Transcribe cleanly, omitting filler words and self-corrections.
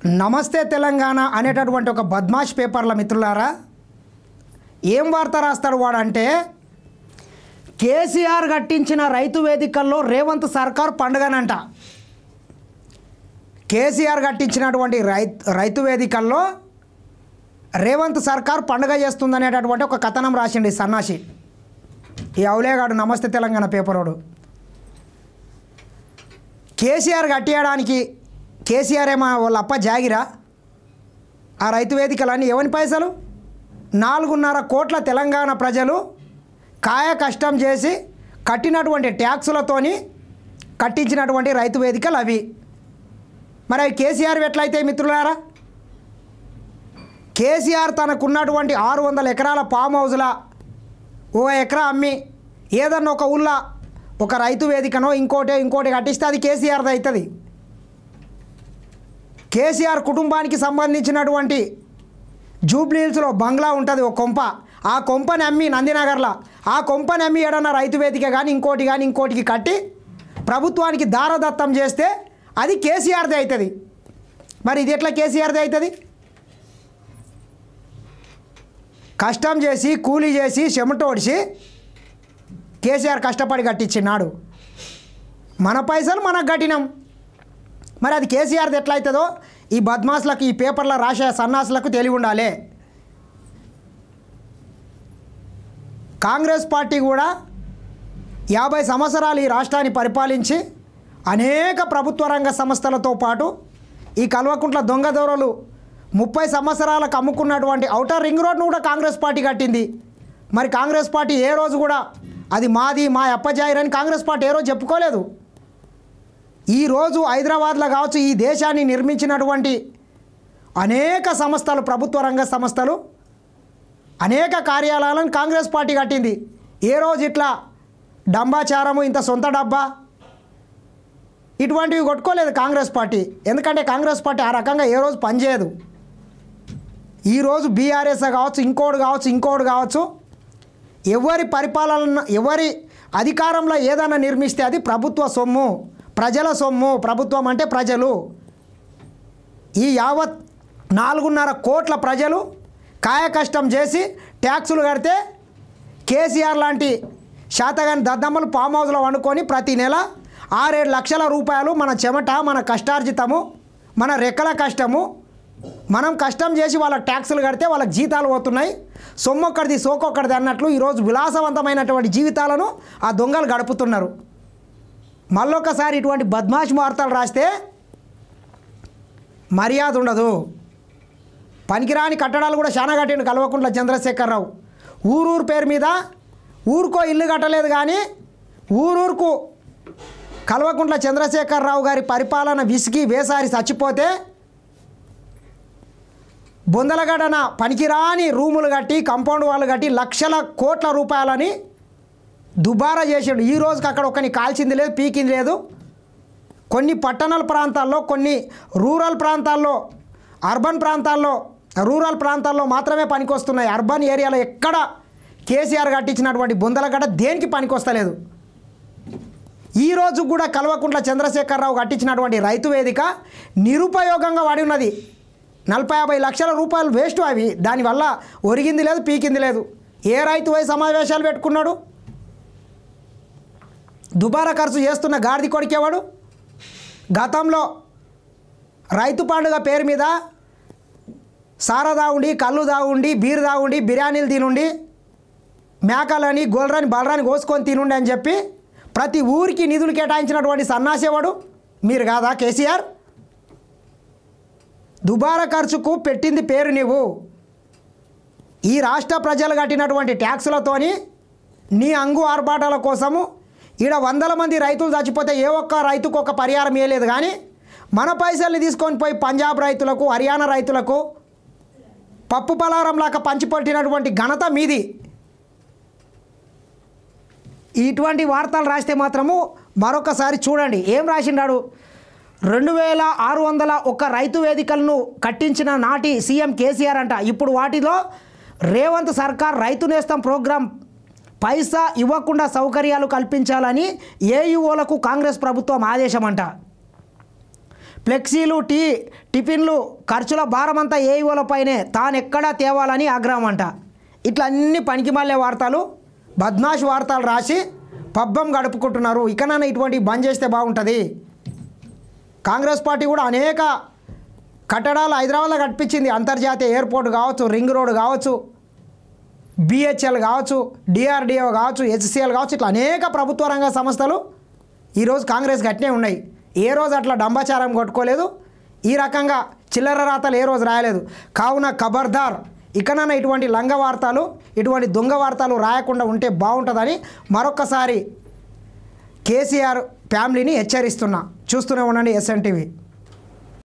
నమస్తే తెలంగాణ అనేటటువంటి ఒక బద్మాష్ పేపర్ల మిత్రులారా ఏం వార్త రాస్తాడు వాడంటే కేసీఆర్ కట్టించిన రైతు వేదికల్లో రేవంత్ సర్కార్ పండుగనంట. కేసీఆర్ కట్టించినటువంటి రైతు వేదికల్లో రేవంత్ సర్కార్ పండుగ చేస్తుందనేటటువంటి ఒక కథనం రాసిండి సన్నాసి ఈ అవులేగాడు నమస్తే తెలంగాణ పేపరోడు. కేసీఆర్ కట్టియడానికి కేసీఆర్ ఏమో వాళ్ళ అప్ప జాగిరా ఆ రైతు వేదికలన్నీ ఎవని పైసలు 4.5 కోట్ల తెలంగాణ ప్రజలు కాయ కష్టం చేసి కట్టినటువంటి ట్యాక్సులతోని కట్టించినటువంటి రైతు వేదికలు అవి. మరి అవి కేసీఆర్ ఎట్లయితే మిత్రులారా? కేసీఆర్ తనకున్నటువంటి 600 ఎకరాల ఫామ్ హౌస్ల 1 ఎకరా అమ్మి ఏదన్నా ఒక ఊళ్ళో ఒక రైతు వేదికనో ఇంకోటి కట్టిస్తే అది కేసీఆర్ది అవుతుంది. కేసీఆర్ కుటుంబానికి సంబంధించినటువంటి జూబ్లీహిల్స్లో బంగ్లా ఉంటుంది ఒక కొంప, ఆ కొంపని అమ్మి నందినగర్లో ఆ కొంపని అమ్మి ఏడన్నా రైతు వేదిక కానీ ఇంకోటికి కట్టి ప్రభుత్వానికి దారదత్తం చేస్తే అది కేసీఆర్ది అవుతుంది. మరి ఇది ఎట్లా కేసీఆర్ది అవుతుంది? కష్టం చేసి కూలీ చేసి చెమటోడిసి కేసీఆర్ కష్టపడి కట్టించినాడు, మన పైసలు మనకు కట్టినాం. మరి అది కేసీఆర్ది ఎట్లయితుందో ఈ బద్మాసులకు ఈ పేపర్లో రాసే సన్నాసులకు తెలివి ఉండాలి. కాంగ్రెస్ పార్టీ కూడా 50 సంవత్సరాలు ఈ రాష్ట్రాన్ని పరిపాలించి అనేక ప్రభుత్వ రంగ సంస్థలతో పాటు ఈ కల్వకుంట్ల దొంగ దొరలు 30 సంవత్సరాలకు అమ్ముకున్నటువంటి ఔటర్ రింగ్ రోడ్ను కూడా కాంగ్రెస్ పార్టీ కట్టింది. మరి కాంగ్రెస్ పార్టీ ఏ రోజు కూడా అది మాది మా అప్పజాయిరని కాంగ్రెస్ పార్టీ ఏ రోజు చెప్పుకోలేదు. ఈరోజు హైదరాబాద్లో కావచ్చు ఈ దేశాన్ని నిర్మించినటువంటి అనేక సంస్థలు ప్రభుత్వ రంగ సంస్థలు అనేక కార్యాలయాలను కాంగ్రెస్ పార్టీ కట్టింది. ఏ రోజు ఇట్లా డంబాచారము ఇంత సొంత డబ్బా ఇటువంటివి కొట్టుకోలేదు కాంగ్రెస్ పార్టీ. ఎందుకంటే కాంగ్రెస్ పార్టీ ఆ రకంగా ఏ రోజు పనిచేయదు. ఈరోజు బీఆర్ఎస్ కావచ్చు ఇంకోటి కావచ్చు ఎవరి పరిపాలన ఎవరి అధికారంలో ఏదైనా నిర్మిస్తే అది ప్రభుత్వ సొమ్ము, ప్రజల సొమ్ము. ప్రభుత్వం అంటే ప్రజలు. ఈ యావత్ 4.5 కోట్ల ప్రజలు కాయ కష్టం చేసి ట్యాక్సులు కడితే కేసీఆర్ లాంటి శాతగాని దద్దమ్మలు ఫామ్ హౌస్లో వండుకొని ప్రతి నెల 6-7 లక్షల రూపాయలు మన చెమట, మన కష్టార్జితము, మన రెక్కల కష్టము, మనం కష్టం చేసి వాళ్ళ ట్యాక్సులు కడితే వాళ్ళకి జీతాలు పోతున్నాయి. సొమ్మొక్కడిది సోకొక్కడిది అన్నట్లు ఈరోజు విలాసవంతమైనటువంటి జీవితాలను ఆ దొంగలు గడుపుతున్నారు. మళ్ళొకసారి ఇటువంటి బద్మాష్ వార్తలు రాస్తే మర్యాద ఉండదు. పనికిరాని కట్టడాలు కూడా చాలా కట్టిండు కల్వకుంట్ల చంద్రశేఖరరావు. ఊరూరు పేరు మీద ఊరుకో ఇల్లు కట్టలేదు కానీ ఊరూరుకు కల్వకుంట్ల చంద్రశేఖరరావు గారి పరిపాలన విసిగి వేసారి చచ్చిపోతే బొందలగడన పనికిరాని రూములు కట్టి కాంపౌండ్ వాళ్ళు కట్టి లక్షల కోట్ల రూపాయలని దుబారా చేసాడు. ఈ రోజుకి అక్కడ ఒకని కాల్చింది లేదు, పీకింది లేదు. కొన్ని పట్టణాల ప్రాంతాల్లో, కొన్ని రూరల్ ప్రాంతాల్లో, రూరల్ ప్రాంతాల్లో మాత్రమే పనికొస్తున్నాయి. అర్బన్ ఏరియాలో ఎక్కడ కేసీఆర్ కట్టించినటువంటి బొందలగడ్డ దేనికి పనికొస్తలేదు. ఈరోజు కూడా కల్వకుంట్ల చంద్రశేఖరరావు కట్టించినటువంటి రైతు వేదిక నిరుపయోగంగా వాడి ఉన్నది. 40-50 లక్షల రూపాయలు వేస్ట్ అవి. దానివల్ల ఒరిగింది లేదు, పీకింది లేదు. ఏ రైతు పోయి సమావేశాలు పెట్టుకున్నాడు? దుబారా ఖర్చు చేస్తున్న గాడిది కొడికేవాడు. గతంలో రైతు పండుగ పేరు మీద సారా దాగుండి, కళ్ళు దాగుండి, బీరు దాగుండి, బిర్యానీలు తినుండి, మేకలని గొల్లని బలరాని కోసుకొని తినుండి అని చెప్పి ప్రతి ఊరికి నిధులు కేటాయించినటువంటి సన్నాసేవాడు మీరు కాదా కేసీఆర్? దుబారా ఖర్చుకు పెట్టింది పేరు నీవు. ఈ రాష్ట్ర ప్రజలు కట్టినటువంటి ట్యాక్సులతోని నీ అంగు ఆర్భాటాల కోసము ఈడ 100 మంది రైతులు చచ్చిపోతే ఏ ఒక్క రైతుకు ఒక పరిహారం ఇవ్వలేదు. కానీ మన పైసల్ని తీసుకొని పోయి పంజాబ్ రైతులకు, హర్యానా రైతులకు పప్పు పలారం లాగా పంచిపెట్టినటువంటి ఘనత మీది. ఇటువంటి వార్తలు రాస్తే మాత్రము మరొకసారి చూడండి ఏం రాసిండాడు. 2601 రైతు వేదికలను కట్టించిన నాటి సీఎం కేసీఆర్ అంట. ఇప్పుడు వాటిలో రేవంత్ సర్కార్ రైతు నేస్తం ప్రోగ్రాం పైసా ఇవ్వకుండా సౌకర్యాలు కల్పించాలని ఏఈఓలకు కాంగ్రెస్ ప్రభుత్వం ఆదేశమంట. ఫ్లెక్సీలు టిఫిన్లు ఖర్చుల భారమంతా ఏఈఓలపైనే తానెక్కడా తేవాలని ఆగ్రహం అంట. ఇట్లా అన్ని పనికిమాలే వార్తలు, బద్మాష్ వార్తలు రాసి పబ్బం గడుపుకుంటున్నారు. ఇకనైనా ఇటువంటి బంద్ చేస్తే బాగుంటుంది. కాంగ్రెస్ పార్టీ కూడా అనేక కట్టడాలు హైదరాబాద్లో కట్టించింది. అంతర్జాతీయ ఎయిర్పోర్ట్ కావచ్చు, రింగ్ రోడ్ కావచ్చు, బిహెచ్ఎల్ కావచ్చు, డిఆర్డిఓ కావచ్చు, హెచ్సిఎల్ కావచ్చు, ఇట్లా అనేక ప్రభుత్వ రంగ సంస్థలు ఈరోజు కాంగ్రెస్ గట్టినే ఉన్నాయి. ఏ రోజు అట్లా డంబాచారం కొట్టుకోలేదు, ఈ రకంగా చిల్లర రాతలు ఏ రోజు రాయలేదు. కావున ఖబర్దార్, ఇకనైనా ఇటువంటి లంగ వార్తలు, ఇటువంటి దొంగ వార్తలు రాయకుండా ఉంటే బాగుంటుందని మరొక్కసారి కేసీఆర్ ఫ్యామిలీని హెచ్చరిస్తున్నా. చూస్తూనే ఉండండి SN TV.